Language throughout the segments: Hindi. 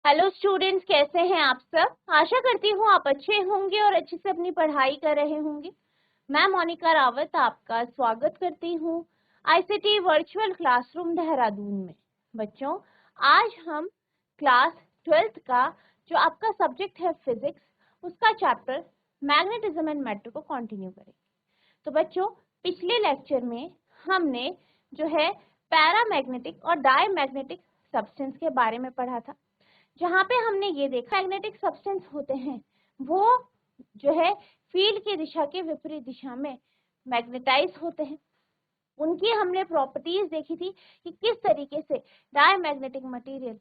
हेलो स्टूडेंट्स, कैसे हैं आप सब। आशा करती हूँ आप अच्छे होंगे और अच्छे से अपनी पढ़ाई कर रहे होंगे। मैं मोनिका रावत आपका स्वागत करती हूँ आईसीटी वर्चुअल क्लासरूम देहरादून में। बच्चों, आज हम क्लास 12th का जो आपका सब्जेक्ट है फिजिक्स, उसका चैप्टर मैग्नेटिज्म एंड मैटर को कंटिन्यू करेंगे। तो बच्चों, पिछले लेक्चर में हमने जो है पैरामैग्नेटिक और डायमैग्नेटिक सब्सटेंस के बारे में पढ़ा था, जहाँ पे हमने ये देखा मैग्नेटिक सब्सटेंस होते हैं वो जो है फील्ड की दिशा के विपरीत दिशा में मैग्नेटाइज होते हैं। उनकी हमने प्रॉपर्टीज देखी थी कि किस तरीके से diamagnetic material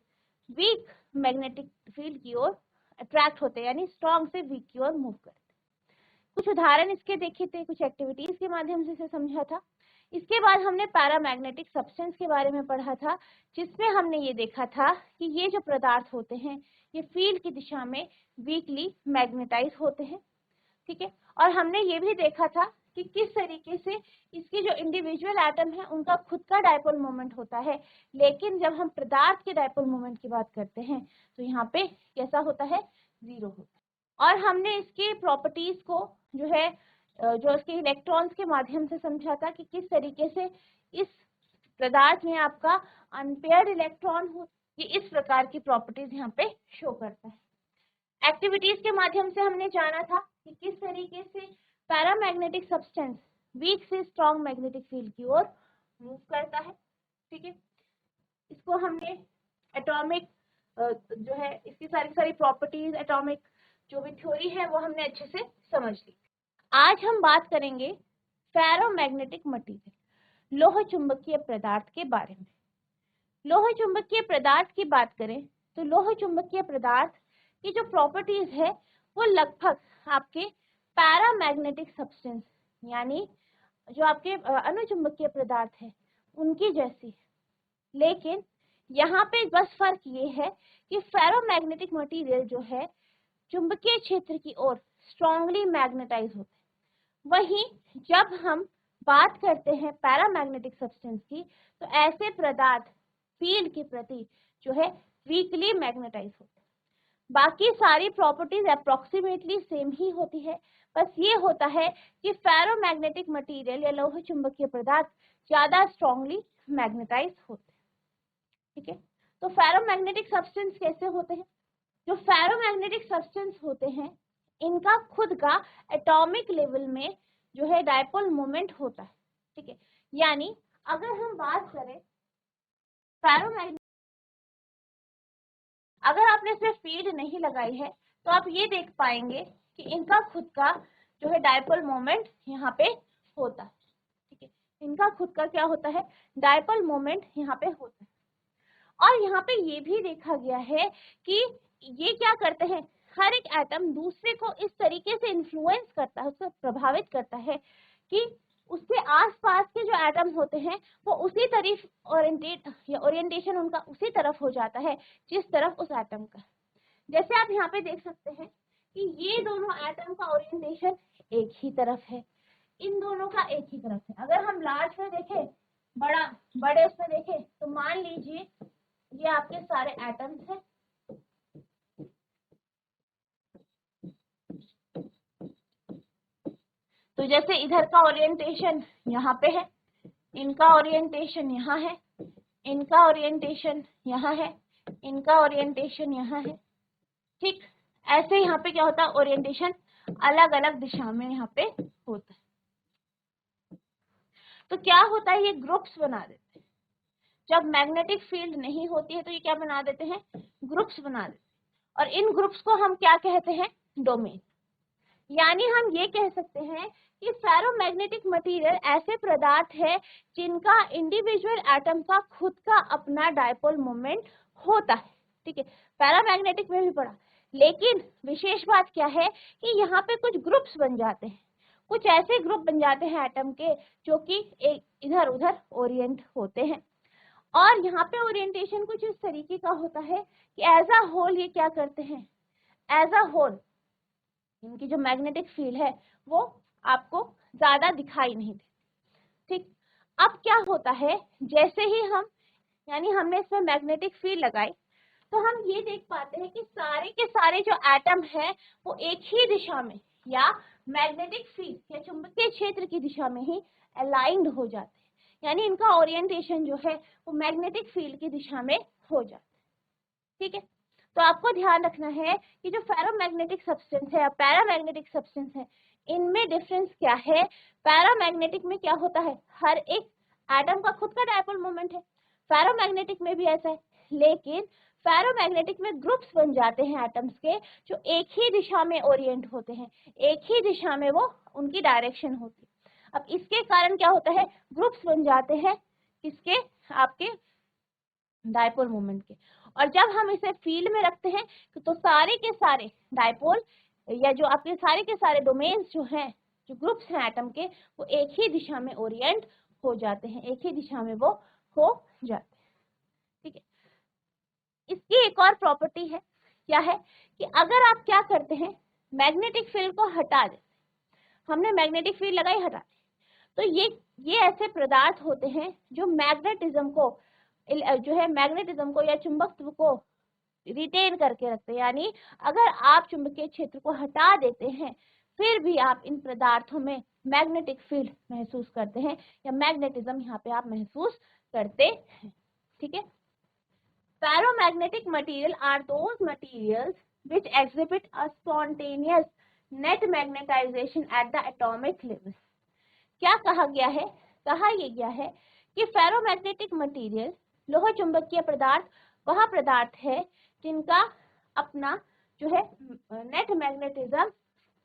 weak magnetic field की ओर अट्रैक्ट होते हैं, यानी स्ट्रॉन्ग से वीक की ओर मूव करते हैं। कुछ उदाहरण इसके देखे थे, कुछ एक्टिविटीज के माध्यम से इसे समझा था। इसके बाद हमने पैरामैग्नेटिक सब्सटेंस के बारे में पढ़ा था, जिसमें हमने ये देखा था कि ये जो पदार्थ होते हैं ये फील्ड की दिशा में वीकली मैग्नेटाइज होते हैं। ठीक है, और हमने ये भी देखा था कि किस तरीके से इसके जो इंडिविजुअल एटम है उनका खुद का डायपोल मोमेंट होता है, लेकिन जब हम पदार्थ के डायपोल मोमेंट की बात करते हैं तो यहाँ पे कैसा होता है, जीरो होता है। और हमने इसके प्रॉपर्टीज को जो है जो इसके इलेक्ट्रॉन्स के माध्यम से समझा था कि किस तरीके से इस पदार्थ में आपका अनपेयर्ड इलेक्ट्रॉन हो, ये इस प्रकार की प्रॉपर्टीज यहाँ पे शो करता है। एक्टिविटीज के माध्यम से हमने जाना था कि किस तरीके से पैरामैग्नेटिक सब्सटेंस वीक से स्ट्रॉन्ग मैग्नेटिक फील्ड की ओर मूव करता है। ठीक है, इसको हमने एटॉमिक जो है इसकी सारी प्रॉपर्टीज, एटॉमिक जो भी थ्योरी है वो हमने अच्छे से समझ ली। आज हम बात करेंगे फेरोमैग्नेटिक मटेरियल, लोह चुंबकीय पदार्थ के बारे में। लोह चुंबकीय पदार्थ की बात करें तो लोह चुंबकीय पदार्थ की जो प्रॉपर्टीज है वो लगभग आपके पैरामैग्नेटिक सब्सटेंस यानी जो आपके अनुचुंबकीय पदार्थ है उनकी जैसी, लेकिन यहाँ पे बस फर्क ये है कि फेरोमैग्नेटिक मटेरियल जो है चुंबकीय क्षेत्र की ओर स्ट्रांगली मैग्नेटाइज होते हैं। वहीं जब हम बात करते हैं पैरामैग्नेटिक सब्सटेंस की तो ऐसे पदार्थ फील्ड के प्रति जो है वीकली मैग्नेटाइज होते हैं। बाकी सारी प्रॉपर्टीज अप्रोक्सीमेटली सेम ही होती है, बस ये होता है कि फेरोमैग्नेटिक मटेरियल या लौह चुंबकीय पदार्थ ज्यादा स्ट्रांगली मैग्नेटाइज होते हैं। ठीक है, तो फेरोमैग्नेटिक सब्सटेंस कैसे होते हैं? जो फेरोमैग्नेटिक सब्सटेंस होते हैं इनका खुद का एटॉमिक लेवल में जो है डायपोल मोमेंट होता है। ठीक है, यानी अगर हम बात करें फेरोमैग्नेटिक, अगर आपने इसमें फील्ड नहीं लगाई है तो आप ये देख पाएंगे कि इनका खुद का जो है डायपोल मोमेंट यहाँ पे होता है। ठीक है, इनका खुद का क्या होता है, डायपोल मोमेंट यहाँ पे होता है। और यहाँ पे ये भी देखा गया है कि ये क्या करते हैं, हर एक एटम दूसरे को इस तरीके से इन्फ्लुएंस करता है, उसको प्रभावित करता है कि उसके आसपास के जो एटम होते हैं वो उसी तरफ ओरिएंटेट या ओरिएंटेशन उनका उसी तरफ हो जाता है जिस तरफ उस एटम का। जैसे आप यहाँ पे देख सकते हैं कि ये दोनों एटम का ओरिएंटेशन एक ही तरफ है, इन दोनों का एक ही तरफ है। अगर हम लार्ज में देखें, बड़े उसमें देखें तो मान लीजिए ये आपके सारे एटम्स हैं। तो जैसे इधर का ओरिएंटेशन यहाँ पे है, इनका ओरिएंटेशन यहाँ है, इनका ओरिएंटेशन यहाँ है, इनका ओरिएंटेशन यहाँ है। ठीक, ऐसे यहाँ पे क्या होता है, ओरिएंटेशन अलग अलग दिशा में यहाँ पे होता है। तो क्या होता है, ये ग्रुप्स बना देते हैं। जब मैग्नेटिक फील्ड नहीं होती है तो ये क्या बना देते हैं, ग्रुप्स बना देते हैं। और इन ग्रुप्स को हम क्या कहते हैं, डोमेन। यानी हम ये कह सकते हैं कि फेरोमैग्नेटिक मटेरियल ऐसे पदार्थ है जिनका इंडिविजुअल एटम का खुद का अपना डायपोल मोमेंट होता है। ठीक है, पैरामैग्नेटिक में भी पढ़ा, लेकिन विशेष बात क्या है कि यहाँ पे कुछ ग्रुप्स बन जाते हैं, कुछ ऐसे ग्रुप बन जाते हैं एटम के जो कि एक इधर उधर ओरिएंट होते हैं। और यहाँ पे ओरिएंटेशन कुछ इस तरीके का होता है कि एज अ होल ये क्या करते हैं, एज अ होल इनकी जो मैग्नेटिक फील्ड है वो आपको ज्यादा दिखाई नहीं देती। ठीक, अब क्या होता है, जैसे ही हम यानी हमने इसमें मैग्नेटिक फील्ड लगाई तो हम ये देख पाते हैं कि सारे के सारे जो एटम है वो एक ही दिशा में या मैग्नेटिक फील्ड या चुंबकीय क्षेत्र की दिशा में ही अलाइंड हो जाते हैं, यानी इनका ओरिएंटेशन जो है वो मैग्नेटिक फील्ड की दिशा में हो जाता है। ठीक है, तो आपको ध्यान रखना है कि जो फेरोमैग्नेटिक सब्सटेंस है या पैरामैग्नेटिक सब्सटेंस है, इनमें डिफरेंस क्या है। पैरामैग्नेटिक में क्या होता है, हर एक एटम का खुद का डायपोल मोमेंट है, फेरोमैग्नेटिक में भी ऐसा है, लेकिन फेरोमैग्नेटिक में ग्रुप्स बन जाते हैं एटम्स के जो एक ही दिशा में ओरिएंट होते हैं, एक ही दिशा में वो उनकी डायरेक्शन होती है। अब इसके कारण क्या होता है, ग्रुप्स बन जाते हैं किसके, आपके डायपोल मोमेंट के। और जब हम इसे फील्ड में रखते हैं तो सारे के सारे डायपोल या जो आपके सारे के सारे डोमेन्स जो हैं, जो ग्रुप्स हैं एटम के, वो एक ही दिशा में ओरिएंट हो जाते हैं, एक ही दिशा में वो हो जाते हैं। ठीक है, इसकी एक और प्रॉपर्टी है, क्या है कि अगर आप क्या करते हैं, मैग्नेटिक फील्ड को हटा देते, हमने मैग्नेटिक फील्ड लगाई, हटा दी, तो ये ऐसे पदार्थ होते हैं जो मैग्नेटिज्म को जो है मैग्नेटिज्म को या चुंबकत्व को रिटेन करके रखते हैं। यानी अगर आप चुंबकीय क्षेत्र को हटा देते हैं फिर भी आप इन पदार्थों में मैग्नेटिक फील्ड महसूस करते हैं या मैग्नेटिज्म यहाँ पे आप महसूस करते हैं। ठीक है, ferromagnetic material are those materials which exhibit a spontaneous net magnetization at the atomic level। क्या कहा गया है, कहा यह गया है कि फेरोमैग्नेटिक मटेरियल लोह चुंबकीय पदार्थ वह पदार्थ है जिनका अपना जो है नेट मैग्नेटिज्म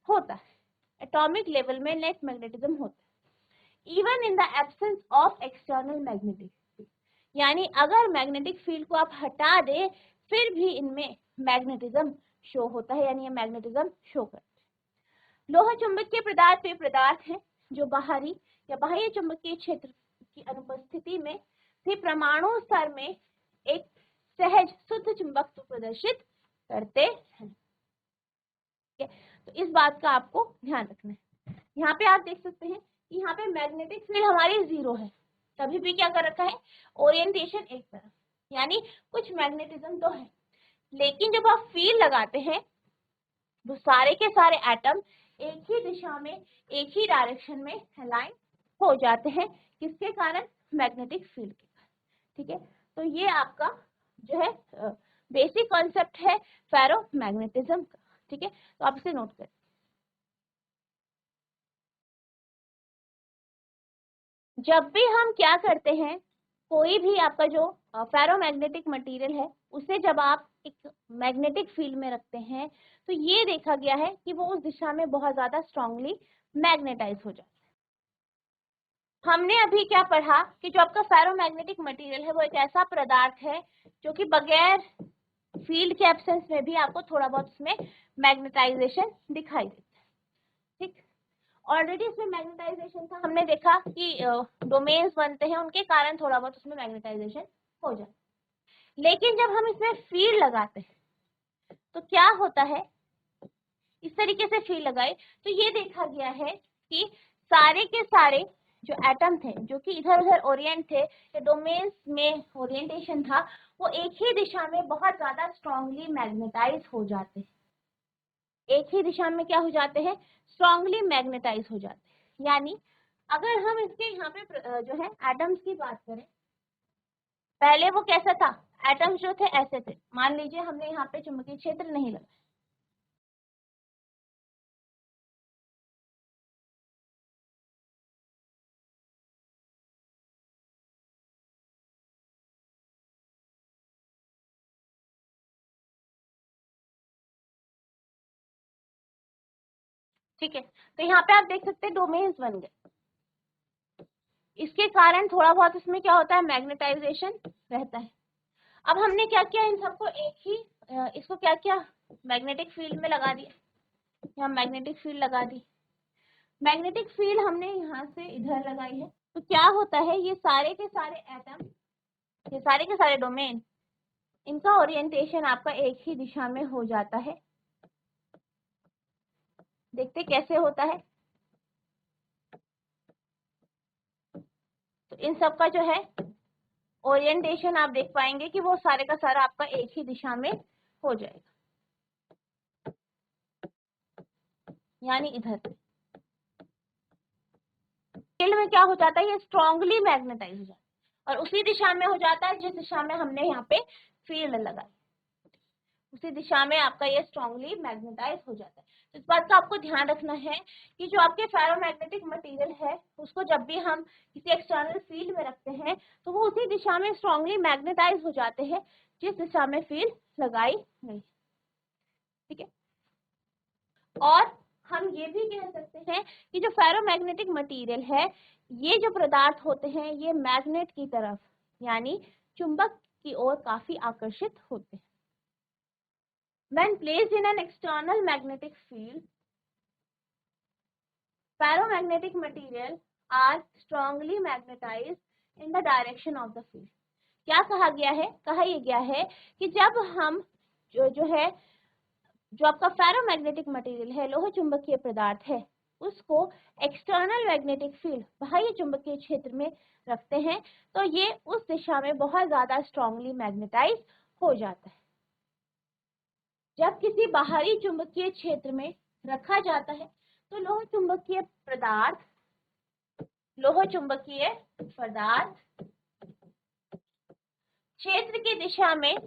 होता है, एटॉमिक लेवल में नेट मैग्नेटिज्म होता है, even in the absence of external magnetic field. यानी अगर मैग्नेटिक फील्ड को आप हटा दे फिर भी इनमें मैग्नेटिज्म शो होता है, यानी ये मैग्नेटिज्म शो करते हैं। लोह चुंबकीय पदार्थ वे पदार्थ हैं जो बाहरी या बाह्य चुंबकीय क्षेत्र की अनुपस्थिति में भी परमाणु स्तर में एक सहज शुद्ध चुंबकत्व प्रदर्शित करते हैं। तो इस बात का आपको ध्यान रखना है। यहाँ पे आप देख सकते हैं कि यहाँ पे मैग्नेटिक फील्ड हमारी 0 है, तभी भी क्या कर रखा है, ओरिएंटेशन एक तरफ, यानी कुछ मैग्नेटिज्म तो है, लेकिन जब आप फील्ड लगाते हैं तो सारे के सारे एटम एक ही दिशा में एक ही डायरेक्शन में अलाइन हो जाते हैं, किसके कारण, मैग्नेटिक फील्ड के कारण। ठीक है, तो ये आपका जो है बेसिक कॉन्सेप्ट है फेरोमैग्नेटिज्म का। ठीक है, तो आप इसे नोट करें। जब भी हम क्या करते हैं, कोई भी आपका जो फेरोमैग्नेटिक मटेरियल है उसे जब आप एक मैग्नेटिक फील्ड में रखते हैं तो ये देखा गया है कि वो उस दिशा में बहुत ज्यादा स्ट्रांगली मैग्नेटाइज हो जाता है। हमने अभी क्या पढ़ा कि जो आपका फेरोमैग्नेटिक मटेरियल है वो एक ऐसा पदार्थ है जो कि बगैर फील्ड के एब्सेंस में भी आपको थोड़ा बहुत उसमें मैग्नेटाइजेशन दिखाई देता है। ठीक, ऑलरेडी इसमें मैग्नेटाइजेशन था, हमने देखा कि डोमेन्स बनते हैं उनके कारण थोड़ा बहुत उसमें मैग्नेटाइजेशन हो जाता है। लेकिन जब हम इसमें फील्ड लगाते हैं तो क्या होता है, इस तरीके से फील्ड लगाए तो ये देखा गया है कि सारे के सारे जो एटम थे जो कि इधर उधर ओरिएंट थे या डोमेन्स में ओरिएंटेशन था, वो एक ही दिशा में बहुत ज्यादा स्ट्रांगली मैग्नेटाइज हो जाते हैं, एक ही दिशा में क्या हो जाते हैं, स्ट्रांगली मैग्नेटाइज हो जाते हैं। यानी अगर हम इसके यहाँ पे जो है एटम्स की बात करें, पहले वो कैसा था, एटम्स जो थे ऐसे थे, मान लीजिए हमने यहाँ पे चुंबकीय क्षेत्र नहीं लगाया, ठीक है, तो यहाँ पे आप देख सकते हैं डोमेन्स बन गए, इसके कारण थोड़ा बहुत इसमें क्या होता है, मैग्नेटाइजेशन रहता है। अब हमने क्या किया, इन सबको एक ही इसको क्या किया, मैग्नेटिक फील्ड में लगा दिया, यहाँ मैग्नेटिक फील्ड लगा दी, मैग्नेटिक फील्ड हमने यहाँ से इधर लगाई है, तो क्या होता है, ये सारे के सारे एटम, ये सारे के सारे डोमेन, इनका ओरिएंटेशन आपका एक ही दिशा में हो जाता है। देखते कैसे होता है, तो इन सब का जो है ओरिएंटेशन आप देख पाएंगे कि वो सारे का सारा आपका एक ही दिशा में हो जाएगा, यानी इधर फील्ड में क्या हो जाता है, ये स्ट्रांगली मैग्नेटाइज हो जाता है और उसी दिशा में हो जाता है जिस दिशा में हमने यहाँ पे फील्ड लगाई, उसी दिशा में आपका ये स्ट्रांगली मैग्नेटाइज हो जाता है। तो इस बात का आपको ध्यान रखना है कि जो आपके फेरोमैग्नेटिक मटेरियल है उसको जब भी हम किसी एक्सटर्नल फील्ड में रखते हैं तो वो उसी दिशा में स्ट्रांगली मैग्नेटाइज हो जाते हैं जिस दिशा में फील्ड लगाई गई, ठीक है। और हम ये भी कह सकते हैं कि जो फेरोमैग्नेटिक मटेरियल है, ये जो पदार्थ होते हैं ये मैग्नेट की तरफ यानी चुंबक की ओर काफी आकर्षित होते हैं। When placed in an external magnetic field, ferromagnetic material are strongly magnetized in the direction of the field. क्या कहा गया है, कहा यह गया है कि जब हम जो आपका फेरोमैग्नेटिक मटेरियल है, लोह चुंबकीय पदार्थ है, उसको एक्सटर्नल मैग्नेटिक फील्ड बाह्य चुंबकीय क्षेत्र में रखते हैं तो ये उस दिशा में बहुत ज्यादा स्ट्रांगली मैग्नेटाइज हो जाता है। जब किसी बाहरी चुंबकीय क्षेत्र में रखा जाता है तो लोह चुंबकीय पदार्थ क्षेत्र की दिशा में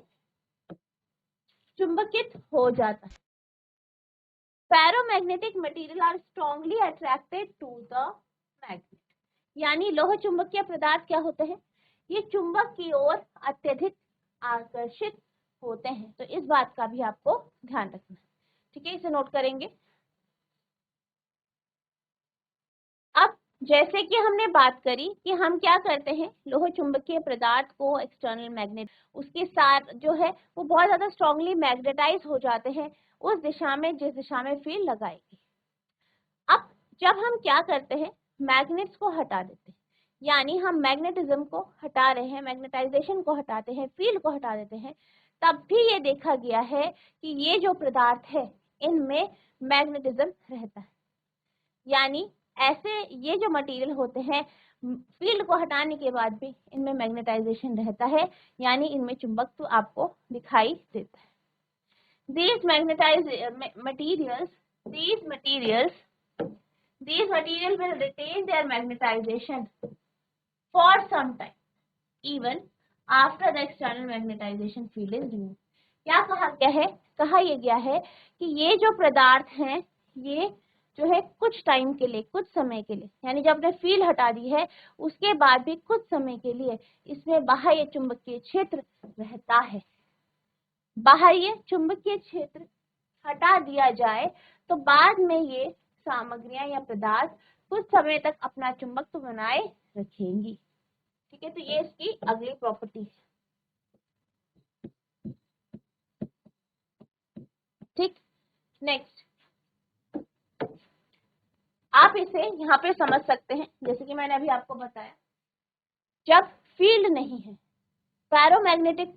चुंबकित हो जाता है। Ferromagnetic material are strongly attracted to the magnet, यानी लोह चुंबकीय पदार्थ क्या होते हैं, ये चुंबक की ओर अत्यधिक आकर्षित होते हैं। तो इस बात का भी आपको ध्यान रखना है, ठीक है, इसे नोट करेंगे। अब जैसे कि हमने बात करी कि हम क्या करते हैं, लोह चुंबकीय पदार्थ को एक्सटर्नल मैग्नेट उसके साथ जो है वो बहुत ज्यादा स्ट्रांगली मैग्नेटाइज हो जाते हैं उस दिशा में जिस दिशा में फील्ड लगाएगी। अब जब हम क्या करते हैं, मैग्नेट्स को हटा देते हैं, यानी हम मैग्नेटिज्म को हटा रहे हैं, मैग्नेटाइजेशन को हटाते हैं, फील्ड को हटा देते हैं, तब भी ये देखा गया है कि ये जो पदार्थ है इनमें मैग्नेटिज्म रहता है। यानी ऐसे ये जो मटेरियल होते हैं फील्ड को हटाने के बाद भी इनमें मैग्नेटाइजेशन रहता है, यानी इनमें चुंबक तो आपको दिखाई देता है। These materials will retain their magnetization for some time even after the external magnetization field is removed. क्या कहा गया है, कहा यह गया है कि ये जो पदार्थ हैं ये जो है कुछ टाइम के लिए, कुछ समय के लिए, यानी जब आपने फील्ड हटा दी है उसके बाद भी कुछ समय के लिए इसमें बाह्य चुंबकीय क्षेत्र रहता है। बाह्य चुंबकीय क्षेत्र हटा दिया जाए तो बाद में ये सामग्रियां या पदार्थ कुछ समय तक अपना चुंबकत्व बनाए रखेंगी, ठीक है। तो ये इसकी अगली प्रॉपर्टी है, ठीक। नेक्स्ट आप इसे यहाँ पे समझ सकते हैं, जैसे कि मैंने अभी आपको बताया, जब फील्ड नहीं है फेरोमैग्नेटिक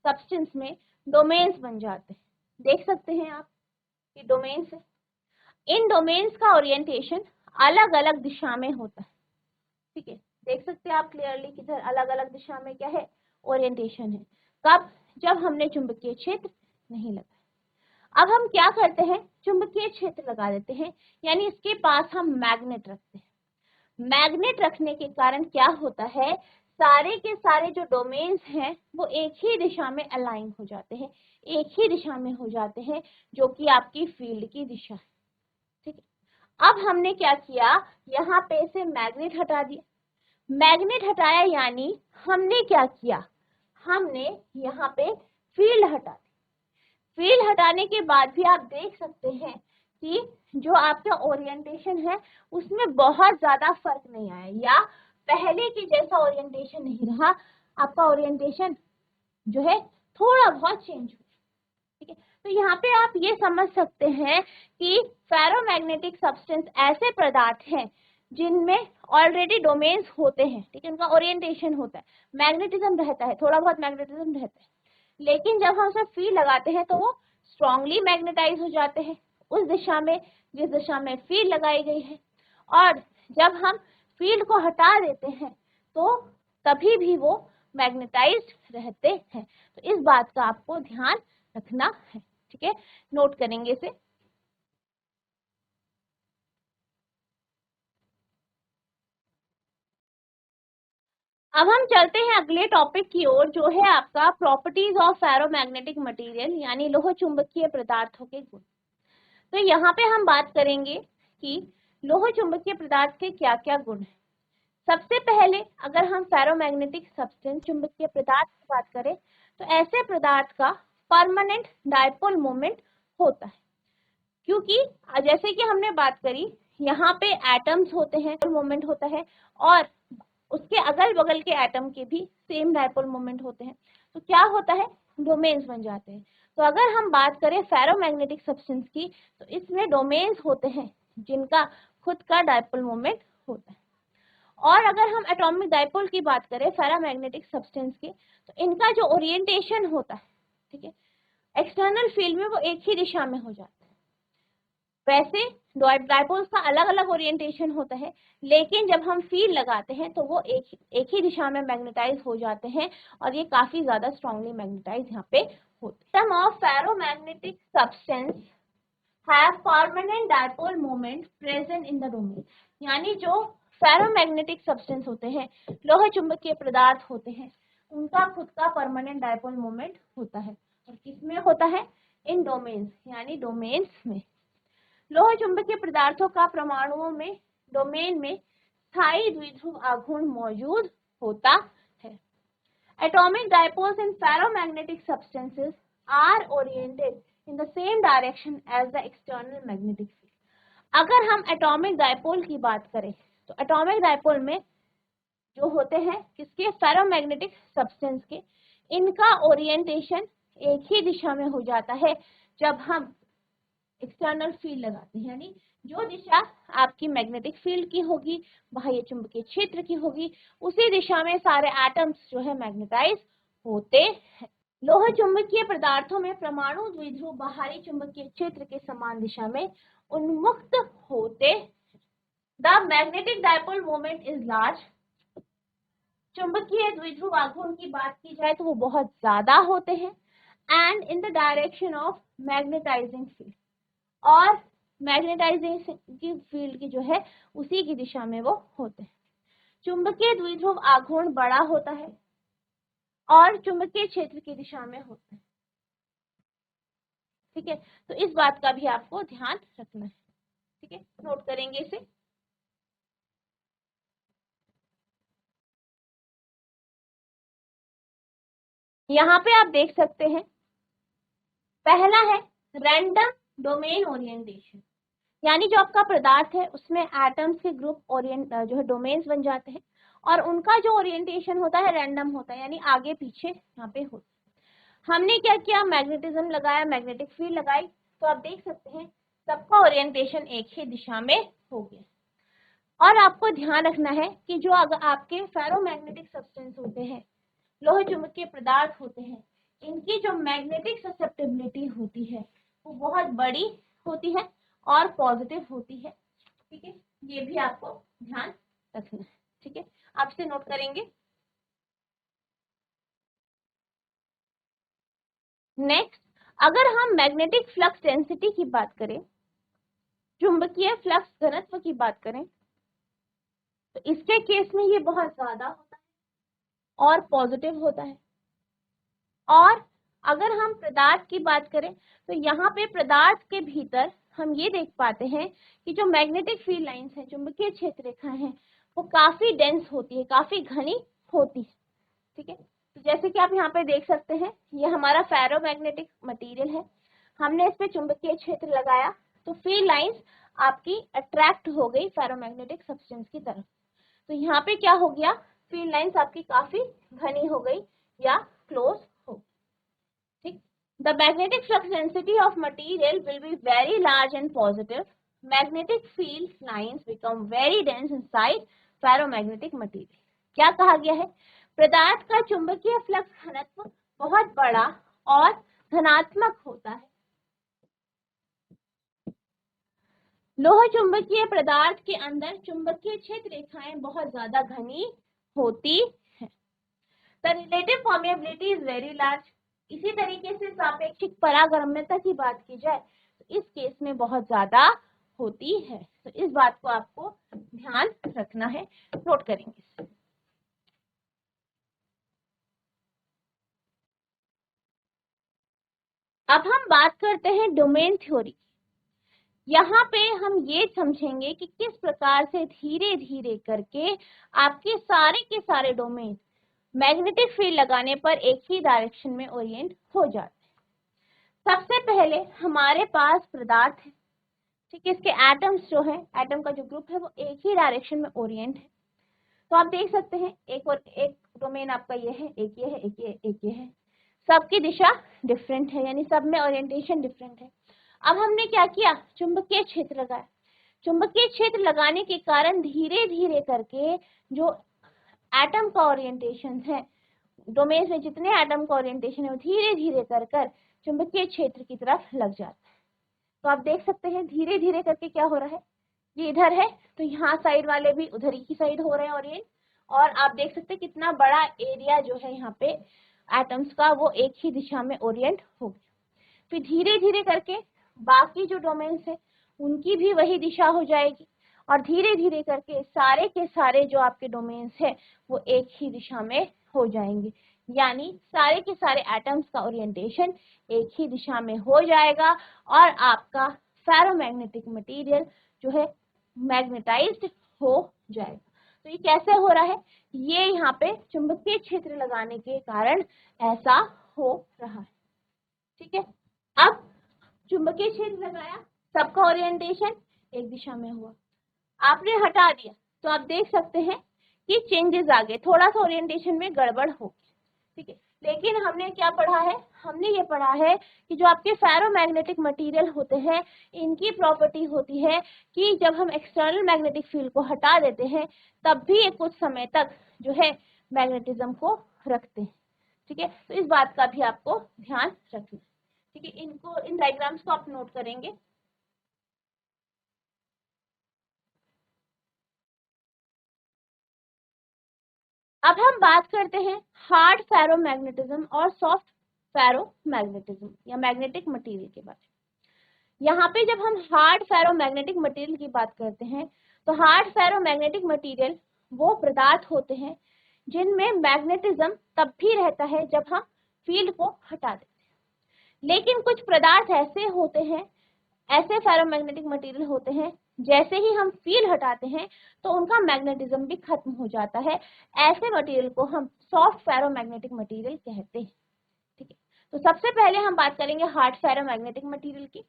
सब्सटेंस में डोमेन्स बन जाते हैं, देख सकते हैं आप ये डोमेन्स है। इन डोमेन्स का ओरिएंटेशन अलग अलग दिशा में होता है, ठीक है, देख सकते हैं आप क्लियरली किधर अलग अलग दिशा में क्या है ओरिएंटेशन है। कब, जब हमने चुंबकीय क्षेत्र नहीं लगाया। अब हम क्या करते हैं, चुंबकीय क्षेत्र लगा देते हैं, यानी इसके पास हम मैग्नेट रखते हैं। मैग्नेट रखने के कारण क्या होता है, सारे के सारे जो डोमेन्स हैं वो एक ही दिशा में अलाइन हो जाते हैं, एक ही दिशा में हो जाते हैं, जो कि आपकी फील्ड की दिशा है, ठीक है। अब हमने क्या किया, यहाँ पे से मैग्नेट हटा दिया। मैग्नेट हटाया यानी हमने क्या किया, हमने यहाँ पे फील्ड हटा दी। फील्ड हटाने के बाद भी आप देख सकते हैं कि जो आपका ओरिएंटेशन है उसमें बहुत ज्यादा फर्क नहीं आया, या पहले की जैसा ओरिएंटेशन नहीं रहा, आपका ओरिएंटेशन जो है थोड़ा बहुत चेंज हुआ, ठीक है। तो यहाँ पे आप ये समझ सकते हैं कि फेरोमैग्नेटिक सब्सटेंस ऐसे पदार्थ हैं जिनमें ऑलरेडी डोमेन्स होते हैं, ठीक है, उनका ओरिएंटेशन होता है, मैग्नेटिज्म रहता है, थोड़ा बहुत मैग्नेटिज्म रहता है, लेकिन जब हम उसमें फील्ड लगाते हैं तो वो स्ट्रांगली मैग्नेटाइज हो जाते हैं उस दिशा में जिस दिशा में फील्ड लगाई गई है। और जब हम फील्ड को हटा देते हैं तो तभी भी वो मैग्नेटाइज्ड रहते हैं। तो इस बात का आपको ध्यान रखना है, ठीक है, नोट करेंगे इसे। अब हम चलते हैं अगले टॉपिक की ओर, जो है आपका प्रॉपर्टीज ऑफ फेरोमैग्नेटिक मटेरियल, यानी लोह चुंबकीय पदार्थों के गुण। तो यहाँ पे हम बात करेंगे कि लोह चुंबकीय पदार्थ के क्या क्या गुण हैं। सबसे पहले अगर हम फेरोमैग्नेटिक सब्सटेंस चुंबकीय पदार्थ की बात करें, तो ऐसे पदार्थ का परमानेंट डायपोल मोमेंट होता है, क्योंकि जैसे कि हमने बात करी यहाँ पे एटम्स होते हैं, मोमेंट होता है, और उसके अगल बगल के एटम के भी सेम डायपोल मोमेंट होते हैं। तो क्या होता है, डोमेन्स बन जाते हैं। तो अगर हम बात करें फेरोमैग्नेटिक सब्सटेंस की, तो इसमें डोमेन्स होते हैं जिनका खुद का डायपोल मोमेंट होता है। और अगर हम एटॉमिक डायपोल की बात करें फेरोमैग्नेटिक सब्सटेंस की, तो इनका जो ओरिएंटेशन होता है, ठीक है, एक्सटर्नल फील्ड में वो एक ही दिशा में हो जाता है। वैसे डायपोल्स का अलग अलग ओरिएंटेशन होता है, लेकिन जब हम फील्ड लगाते हैं तो वो एक ही दिशा में मैग्नेटाइज हो जाते हैं, और ये काफी ज्यादा स्ट्रांगली मैग्नेटाइज यहाँ पे होते हैं। Some of ferromagnetic substance have permanent dipole moment present in the domain, यानी जो फेरोमैग्नेटिक सब्सटेंस होते हैं, लोह चुंबकीय पदार्थ होते हैं, उनका खुद का परमानेंट डायपोल मोमेंट होता है। और किसमें होता है, इन डोमेन्स, यानी डोमेन्स में। लोह चुंबकीय पदार्थों का परमाणुओं में डोमेन में स्थायी द्विध्रुव आघूर्ण मौजूद होता है। Atomic dipoles in ferromagnetic substances are oriented in the same direction as the external magnetic field. अगर हम एटॉमिक डायपोल की बात करें, तो एटॉमिक डायपोल में जो होते हैं किसके, फेरोमैग्नेटिक सब्सटेंस के, इनका ओरिएंटेशन एक ही दिशा में हो जाता है जब हम एक्सटर्नल फील्ड लगाते हैं, यानी जो दिशा आपकी मैग्नेटिक फील्ड की होगी, बाह्य चुंबकीय क्षेत्र की होगी, उसी दिशा में सारे एटम्स जो है मैग्नेटाइज होते हैं। लोह चुंबकीय पदार्थों में परमाणु द्विध्रुव बाहरी चुंबकीय क्षेत्र के समान दिशा में उन्मुक्त होते। The magnetic dipole moment is large. चुंबकीय द्विध्रुव आघूर्ण की बात की जाए तो वो बहुत ज्यादा होते हैं, and in the direction of magnetising field, और मैग्नेटाइजेशन की फील्ड की जो है उसी की दिशा में वो होते हैं। चुंबकीय द्विध्रुव आघूर्ण बड़ा होता है और चुंबकीय क्षेत्र की दिशा में होता है, ठीक है। तो इस बात का भी आपको ध्यान रखना है, ठीक है, नोट करेंगे इसे। यहाँ पे आप देख सकते हैं, पहला है रैंडम डोमेन ओरिएंटेशन, यानी जो आपका पदार्थ है उसमें एटम्स के ग्रुप जो है डोमेन्स बन जाते हैं, और उनका जो ओरिएंटेशन होता है रैंडम होता है, यानी आगे पीछे यहाँ पे होता है। हमने क्या किया, मैग्नेटिज्म लगाया, मैग्नेटिक फील्ड लगाई, तो आप देख सकते हैं सबका ओरिएंटेशन एक ही दिशा में हो गया। और आपको ध्यान रखना है कि जो अगर आपके फेरोमैग्नेटिक सब्सटेंस होते हैं, लोह चुंबकीय पदार्थ होते हैं, इनकी जो मैग्नेटिक ससेप्टिबिलिटी होती है वो बहुत बड़ी होती है और पॉजिटिव होती है, ठीक है, ये भी आपको ध्यान रखना है, ठीक है, आप इसे नोट करेंगे। नेक्स्ट, अगर हम मैग्नेटिक फ्लक्स डेंसिटी की बात करें, चुंबकीय फ्लक्स घनत्व की बात करें, तो इसके केस में ये बहुत ज्यादा होता है और पॉजिटिव होता है। और अगर हम पदार्थ की बात करें, तो यहाँ पे पदार्थ के भीतर हम ये देख पाते हैं कि जो मैग्नेटिक फील्ड लाइंस हैं, चुंबकीय क्षेत्र रेखाएं हैं, वो काफी डेंस होती है, काफी घनी होती है, ठीक है। तो जैसे कि आप यहाँ पे देख सकते हैं, ये हमारा फेरोमैग्नेटिक मटेरियल है, हमने इस पे चुंबकीय क्षेत्र लगाया, तो फील्ड लाइंस आपकी अट्रैक्ट हो गई फेरोमैग्नेटिक सब्सटेंस की तरफ। तो यहाँ पे क्या हो गया, फील्ड लाइंस आपकी काफी घनी हो गई या क्लोज हो, ठीक। The magnetic flux density of material will be very large and positive. Magnetic field lines become very dense inside ferromagnetic material. क्या कहा गया है, पदार्थ का चुंबकीय फ्लक्स घनत्व बहुत बड़ा और धनात्मक होता है। लोह चुंबकीय पदार्थ के अंदर चुंबकीय क्षेत्र रेखाएं बहुत ज्यादा घनी होती है। The relative permeability is very large. इसी तरीके से सापेक्षिक परागम्यता की बात की जाए तो इस केस में बहुत ज्यादा होती है। तो इस बात को आपको ध्यान रखना है, नोट करेंगे। अब हम बात करते हैं डोमेन थ्योरी। यहाँ पे हम ये समझेंगे कि किस प्रकार से धीरे धीरे करके आपके सारे के सारे डोमेन मैग्नेटिक फील्ड लगाने पर एक ही डायरेक्शन में ओरिएंट हो जाते हैं। सबसे पहले हमारे पास पदार्थ है, ठीक है, इसके एटम्स जो है, एटम का जो ग्रुप है वो एक ही डायरेक्शन में ओरिएंट है। तो आप देख सकते हैं एक डोमेन आपका ये है, एक ये है, एक ये है, सबकी दिशा डिफरेंट है, यानी सब में ओरिएंटेशन डिफरेंट है। अब हमने क्या किया, चुंबकीय क्षेत्र लगाया। चुंबकीय क्षेत्र लगाने के कारण धीरे धीरे करके जो एटम का ओरिएंटेशन है, डोमेन में जितने एटम का ओरिएंटेशन है वो धीरे धीरे कर चुंबकीय क्षेत्र की तरफ लग जाता है। तो आप देख सकते हैं धीरे धीरे करके क्या हो रहा है, ये इधर है तो यहाँ साइड वाले भी उधर ही की साइड हो रहे हैं ओरिएंट, और आप देख सकते हैं कितना बड़ा एरिया जो है यहाँ पे एटम्स का वो एक ही दिशा में ओरिएंट हो गया। फिर धीरे धीरे करके बाकी जो डोमेन्स है उनकी भी वही दिशा हो जाएगी, और धीरे धीरे करके सारे के सारे जो आपके डोमेन्स है वो एक ही दिशा में हो जाएंगे, यानी सारे के सारे एटम्स का ओरिएंटेशन एक ही दिशा में हो जाएगा और आपका फेरोमैग्नेटिक मटेरियल जो है मैग्नेटाइज्ड हो जाएगा। तो ये कैसे हो रहा है, ये यहाँ पे चुंबकीय क्षेत्र लगाने के कारण ऐसा हो रहा है, ठीक है। अब चुंबकीय क्षेत्र लगाया, सबका ओरिएंटेशन एक दिशा में हुआ, आपने हटा दिया तो आप देख सकते हैं कि चेंजेस आ गए, थोड़ा सा ओरिएंटेशन में गड़बड़ हो गई, ठीक है। लेकिन हमने क्या पढ़ा है, हमने ये पढ़ा है कि जो आपके फेरोमैग्नेटिक मटेरियल होते हैं इनकी प्रॉपर्टी होती है कि जब हम एक्सटर्नल मैग्नेटिक फील्ड को हटा देते हैं तब भी ये कुछ समय तक जो है मैग्नेटिज्म को रखते हैं, ठीक है। तो इस बात का भी आपको ध्यान रखना, ठीक है। इन डायग्राम्स को आप नोट करेंगे। अब हम बात करते हैं हार्ड फेरोमैग्नेटिज्म और सॉफ्ट फेरोमैग्नेटिज्म या मैग्नेटिक मटेरियल के बारे में। यहाँ पे जब हम हार्ड फेरोमैग्नेटिक मटेरियल की बात करते हैं तो हार्ड फेरोमैग्नेटिक मटेरियल वो पदार्थ होते हैं जिनमें मैग्नेटिज्म तब भी रहता है जब हम फील्ड को हटा देते हैं। लेकिन कुछ पदार्थ ऐसे होते हैं, ऐसे फेरोमैग्नेटिक मटेरियल होते हैं जैसे ही हम फील्ड हटाते हैं तो उनका मैग्नेटिज्म भी खत्म हो जाता है। ऐसे मटेरियल को हम सॉफ्ट फेरोमैग्नेटिक मटेरियल कहते हैं, ठीक है। तो सबसे पहले हम बात करेंगे हार्ड फेरोमैग्नेटिक मटेरियल की।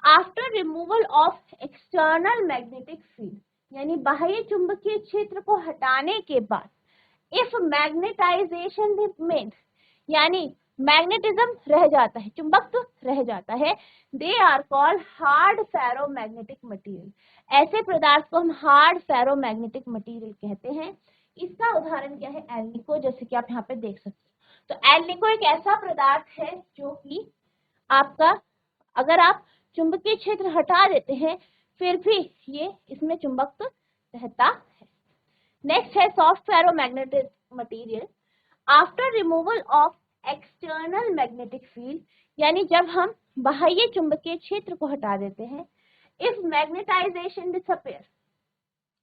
After removal of external magnetic field, यानी बाह्य चुंबकीय क्षेत्र को हटाने के बाद, इफ मैग्नेटाइजेशन रिमेन्स, यानी मैग्नेटिज्म रह जाता है, चुंबकत्व रह जाता है, they are called hard ferromagnetic material. ऐसे पदार्थ को हम हार्ड फेरोमैग्नेटिक मटेरियल कहते हैं। इसका उदाहरण क्या है, एल्निको, जैसे कि आप यहाँ पे देख सकते हो। तो एल्निको एक ऐसा पदार्थ है जो कि आपका, अगर आप चुंबकीय क्षेत्र हटा देते हैं फिर भी ये इसमें चुंबकत्व रहता है। नेक्स्ट है soft ferromagnetic material. After removal of external magnetic field, यानी जब हम बाह्य चुंबकीय क्षेत्र को हटा देते हैं, इफ मैग्नेटाइजेशन डिसअपियर,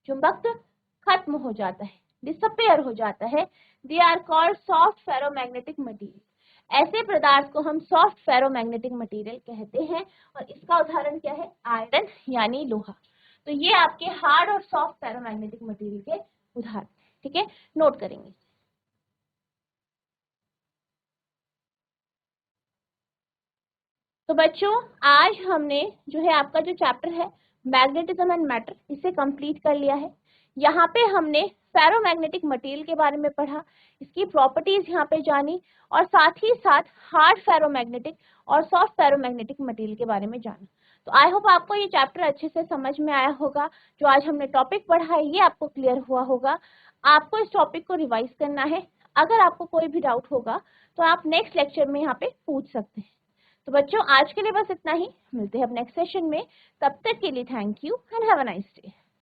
चुंबकत्व खत्म हो जाता है, डिसअपियर हो जाता है, they are called soft ferromagnetic material. ऐसे पदार्थ को हम सॉफ्ट फेरोमैग्नेटिक मटेरियल कहते हैं और इसका उदाहरण क्या है, आयरन यानी लोहा। तो ये आपके हार्ड और सॉफ्ट फेरोमैग्नेटिक मटेरियल के उदाहरण, ठीक है, नोट करेंगे। तो बच्चों आज हमने जो है आपका जो चैप्टर है मैग्नेटिज्म एंड मैटर, इसे कंप्लीट कर लिया है। यहाँ पे हमने फेरोमैग्नेटिक मटेरियल के बारे में पढ़ा, इसकी प्रॉपर्टीज यहाँ पे जानी, और साथ ही साथ हार्ड फेरोमैग्नेटिक और सॉफ्ट फेरोमैग्नेटिक मटेरियल के बारे में जाना। तो आई होप आपको ये चैप्टर अच्छे से समझ में आया होगा। जो आज हमने टॉपिक पढ़ा है ये आपको क्लियर हुआ होगा। आपको इस टॉपिक को रिवाइज करना है। अगर आपको कोई भी डाउट होगा तो आप नेक्स्ट लेक्चर में यहाँ पे पूछ सकते हैं। तो बच्चों आज के लिए बस इतना ही, मिलते हैं अब नेक्स्ट सेशन में। तब तक के लिए thank you and have a nice day.